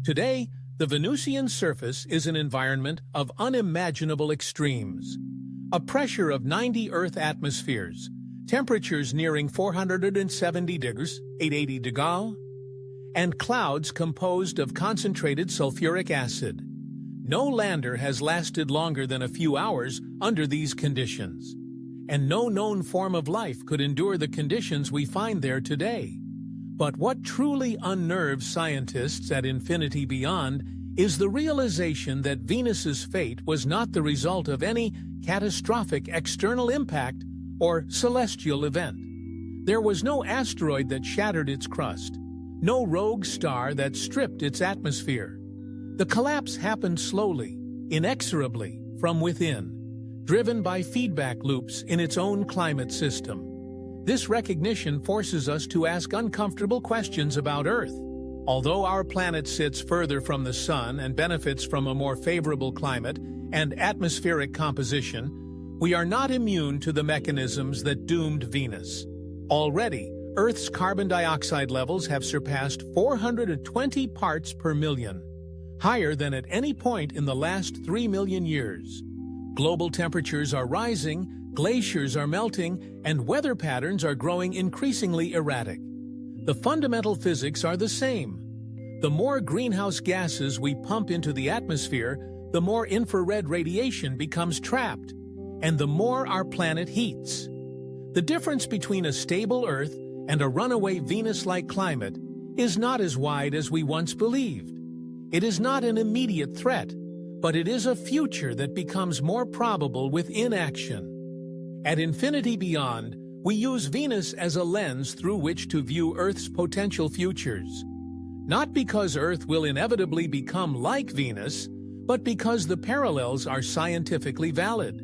Today, the Venusian surface is an environment of unimaginable extremes. A pressure of 90 Earth atmospheres, temperatures nearing 470 degrees, 880 degrees, and clouds composed of concentrated sulfuric acid. No lander has lasted longer than a few hours under these conditions, and no known form of life could endure the conditions we find there today. But what truly unnerves scientists at Infinity Beyond is the realization that Venus's fate was not the result of any catastrophic external impact or celestial event. There was no asteroid that shattered its crust, no rogue star that stripped its atmosphere. The collapse happened slowly, inexorably, from within, driven by feedback loops in its own climate system. This recognition forces us to ask uncomfortable questions about Earth. Although our planet sits further from the Sun and benefits from a more favorable climate and atmospheric composition, we are not immune to the mechanisms that doomed Venus. Already, Earth's carbon dioxide levels have surpassed 420 parts per million, higher than at any point in the last 3 million years. Global temperatures are rising, glaciers are melting, and weather patterns are growing increasingly erratic. The fundamental physics are the same. The more greenhouse gases we pump into the atmosphere, the more infrared radiation becomes trapped, and the more our planet heats. The difference between a stable Earth and a runaway Venus-like climate is not as wide as we once believed. It is not an immediate threat, but it is a future that becomes more probable with inaction. At Infinity Beyond, we use Venus as a lens through which to view Earth's potential futures. Not because Earth will inevitably become like Venus, but because the parallels are scientifically valid.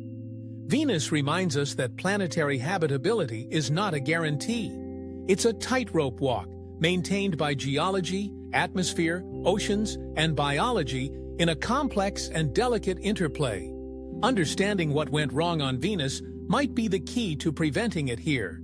Venus reminds us that planetary habitability is not a guarantee. It's a tightrope walk, maintained by geology, atmosphere, oceans, and biology in a complex and delicate interplay. Understanding what went wrong on Venus might be the key to preventing it here.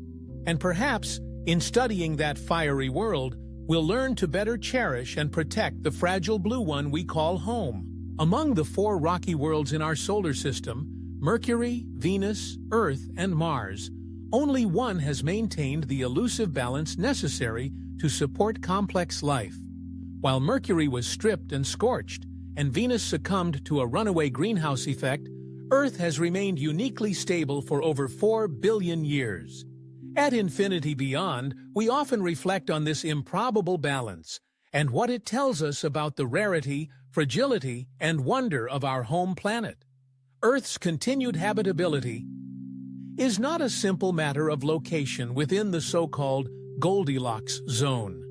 And perhaps, in studying that fiery world, we'll learn to better cherish and protect the fragile blue one we call home. Among the 4 rocky worlds in our solar system, Mercury, Venus, Earth, and Mars, only one has maintained the elusive balance necessary to support complex life. While Mercury was stripped and scorched, and Venus succumbed to a runaway greenhouse effect, Earth has remained uniquely stable for over 4 billion years. At Infinity Beyond, we often reflect on this improbable balance and what it tells us about the rarity, fragility, and wonder of our home planet. Earth's continued habitability is not a simple matter of location within the so-called Goldilocks zone.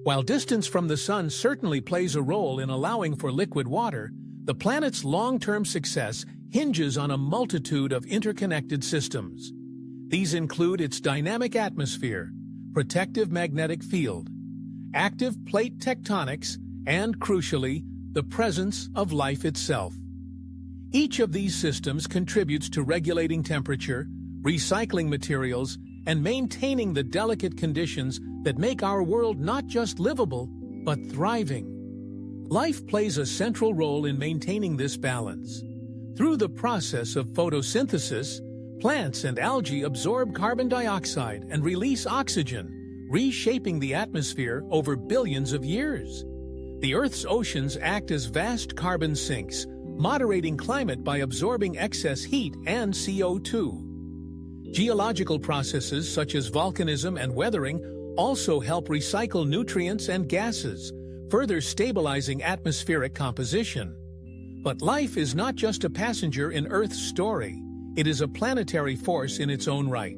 While distance from the Sun certainly plays a role in allowing for liquid water, the planet's long-term success hinges on a multitude of interconnected systems. These include its dynamic atmosphere, protective magnetic field, active plate tectonics, and, crucially, the presence of life itself. Each of these systems contributes to regulating temperature, recycling materials, and maintaining the delicate conditions that make our world not just livable, but thriving. Life plays a central role in maintaining this balance. Through the process of photosynthesis, plants and algae absorb carbon dioxide and release oxygen, reshaping the atmosphere over billions of years. The Earth's oceans act as vast carbon sinks, moderating climate by absorbing excess heat and CO2. Geological processes such as volcanism and weathering also help recycle nutrients and gases, further stabilizing atmospheric composition. But life is not just a passenger in Earth's story, it is a planetary force in its own right.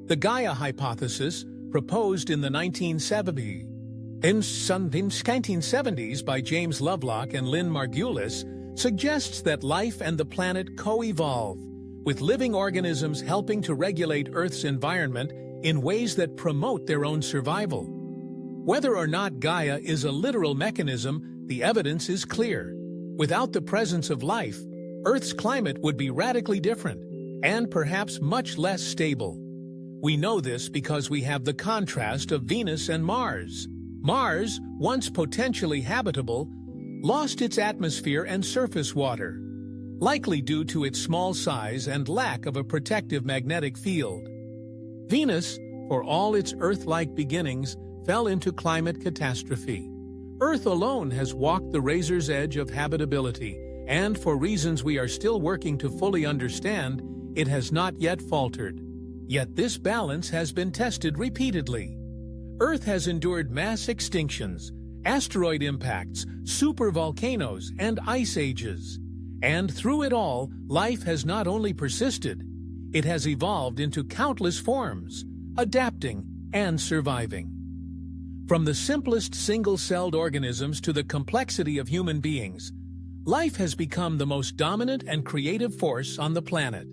The Gaia hypothesis, proposed in the 1970s by James Lovelock and Lynn Margulis, suggests that life and the planet co-evolve, with living organisms helping to regulate Earth's environment in ways that promote their own survival. Whether or not Gaia is a literal mechanism, the evidence is clear. Without the presence of life, Earth's climate would be radically different, and perhaps much less stable. We know this because we have the contrast of Venus and Mars. Mars, once potentially habitable, lost its atmosphere and surface water, likely due to its small size and lack of a protective magnetic field. Venus, for all its Earth-like beginnings, fell into climate catastrophe. Earth alone has walked the razor's edge of habitability, and for reasons we are still working to fully understand, it has not yet faltered. Yet this balance has been tested repeatedly. Earth has endured mass extinctions, asteroid impacts, supervolcanoes, and ice ages. And through it all, life has not only persisted, it has evolved into countless forms, adapting and surviving. From the simplest single-celled organisms to the complexity of human beings, life has become the most dominant and creative force on the planet.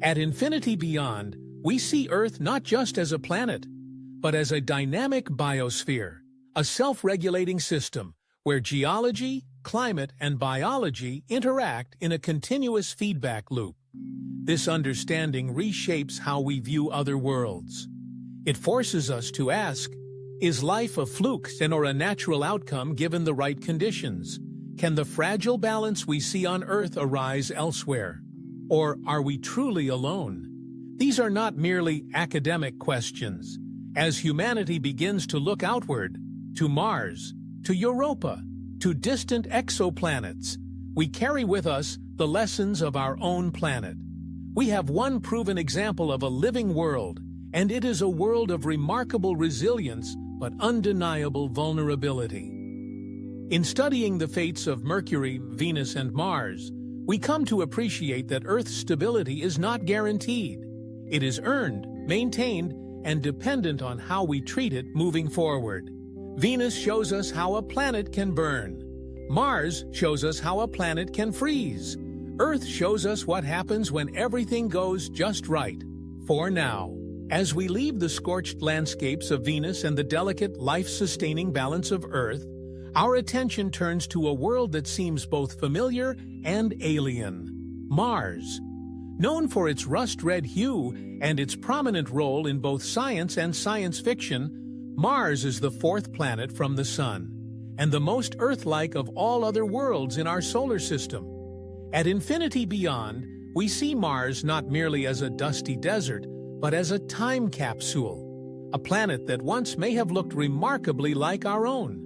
At Infinity Beyond, we see Earth not just as a planet, but as a dynamic biosphere, a self-regulating system where geology, climate, and biology interact in a continuous feedback loop. This understanding reshapes how we view other worlds. It forces us to ask, is life a fluke or a natural outcome given the right conditions? Can the fragile balance we see on Earth arise elsewhere? Or are we truly alone? These are not merely academic questions. As humanity begins to look outward, to Mars, to Europa, to distant exoplanets, we carry with us the lessons of our own planet. We have one proven example of a living world, and it is a world of remarkable resilience but undeniable vulnerability. In studying the fates of Mercury, Venus, and Mars, we come to appreciate that Earth's stability is not guaranteed. It is earned, maintained, and dependent on how we treat it moving forward. Venus shows us how a planet can burn. Mars shows us how a planet can freeze. Earth shows us what happens when everything goes just right, for now. As we leave the scorched landscapes of Venus and the delicate, life-sustaining balance of Earth, our attention turns to a world that seems both familiar and alien: Mars. Known for its rust-red hue and its prominent role in both science and science fiction, Mars is the fourth planet from the Sun, and the most Earth-like of all other worlds in our solar system. At Infinity Beyond, we see Mars not merely as a dusty desert, but as a time capsule, a planet that once may have looked remarkably like our own.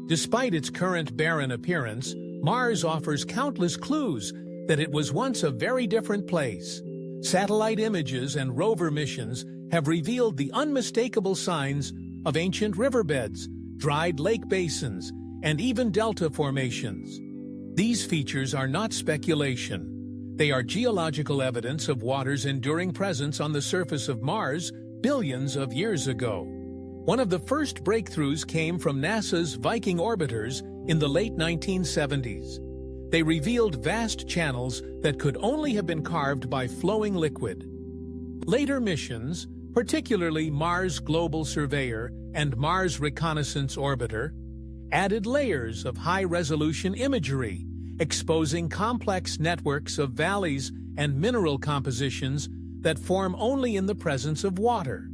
Despite its current barren appearance, Mars offers countless clues that it was once a very different place. Satellite images and rover missions have revealed the unmistakable signs of ancient riverbeds, dried lake basins, and even delta formations. These features are not speculation. They are geological evidence of water's enduring presence on the surface of Mars billions of years ago. One of the first breakthroughs came from NASA's Viking orbiters in the late 1970s. They revealed vast channels that could only have been carved by flowing liquid. Later missions, particularly Mars Global Surveyor and Mars Reconnaissance Orbiter, added layers of high-resolution imagery, exposing complex networks of valleys and mineral compositions that form only in the presence of water.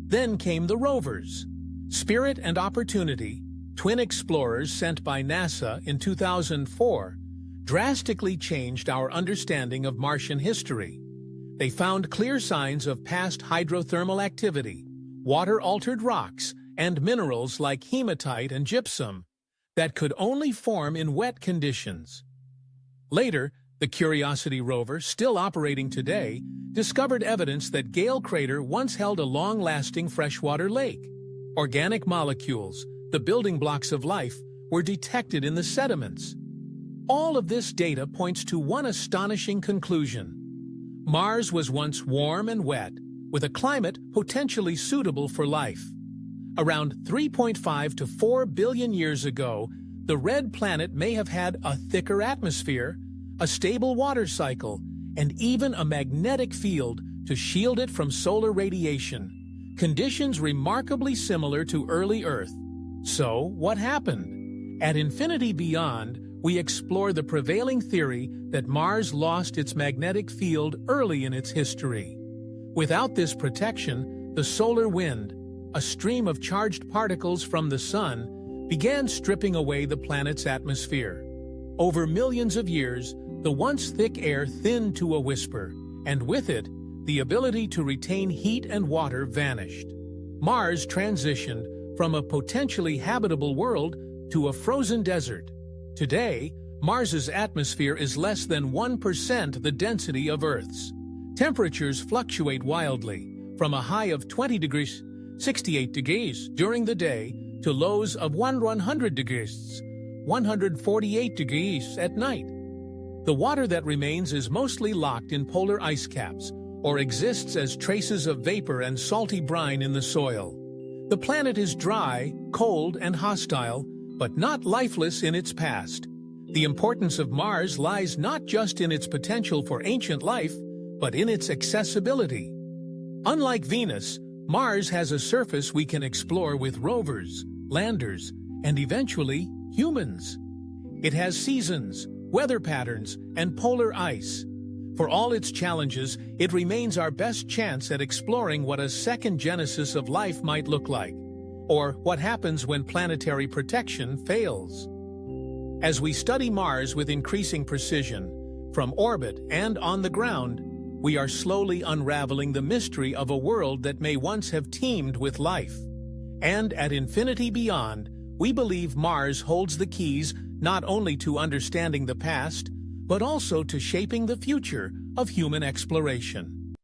Then came the rovers. Spirit and Opportunity, twin explorers sent by NASA in 2004, drastically changed our understanding of Martian history. They found clear signs of past hydrothermal activity, water-altered rocks, and minerals like hematite and gypsum that could only form in wet conditions. Later, the Curiosity rover, still operating today, discovered evidence that Gale Crater once held a long-lasting freshwater lake. Organic molecules, the building blocks of life, were detected in the sediments. All of this data points to one astonishing conclusion. Mars was once warm and wet, with a climate potentially suitable for life. Around 3.5 to 4 billion years ago, the red planet may have had a thicker atmosphere, a stable water cycle, and even a magnetic field to shield it from solar radiation, conditions remarkably similar to early Earth. So, what happened? At Infinity Beyond, we explore the prevailing theory that Mars lost its magnetic field early in its history. Without this protection, the solar wind, a stream of charged particles from the Sun, began stripping away the planet's atmosphere. Over millions of years, the once thick air thinned to a whisper, and with it, the ability to retain heat and water vanished. Mars transitioned from a potentially habitable world to a frozen desert. Today, Mars's atmosphere is less than 1% the density of Earth's. Temperatures fluctuate wildly, from a high of 20 degrees, 68 degrees during the day, to lows of 100 degrees, 148 degrees at night. The water that remains is mostly locked in polar ice caps, or exists as traces of vapor and salty brine in the soil. The planet is dry, cold, and hostile, but not lifeless in its past. The importance of Mars lies not just in its potential for ancient life, but in its accessibility. Unlike Venus, Mars has a surface we can explore with rovers, landers, and eventually humans. It has seasons, weather patterns, and polar ice. For all its challenges, it remains our best chance at exploring what a second genesis of life might look like, or what happens when planetary protection fails. As we study Mars with increasing precision, from orbit and on the ground, we are slowly unraveling the mystery of a world that may once have teemed with life. And at infinity beyond, we believe Mars holds the keys not only to understanding the past, but also to shaping the future of human exploration.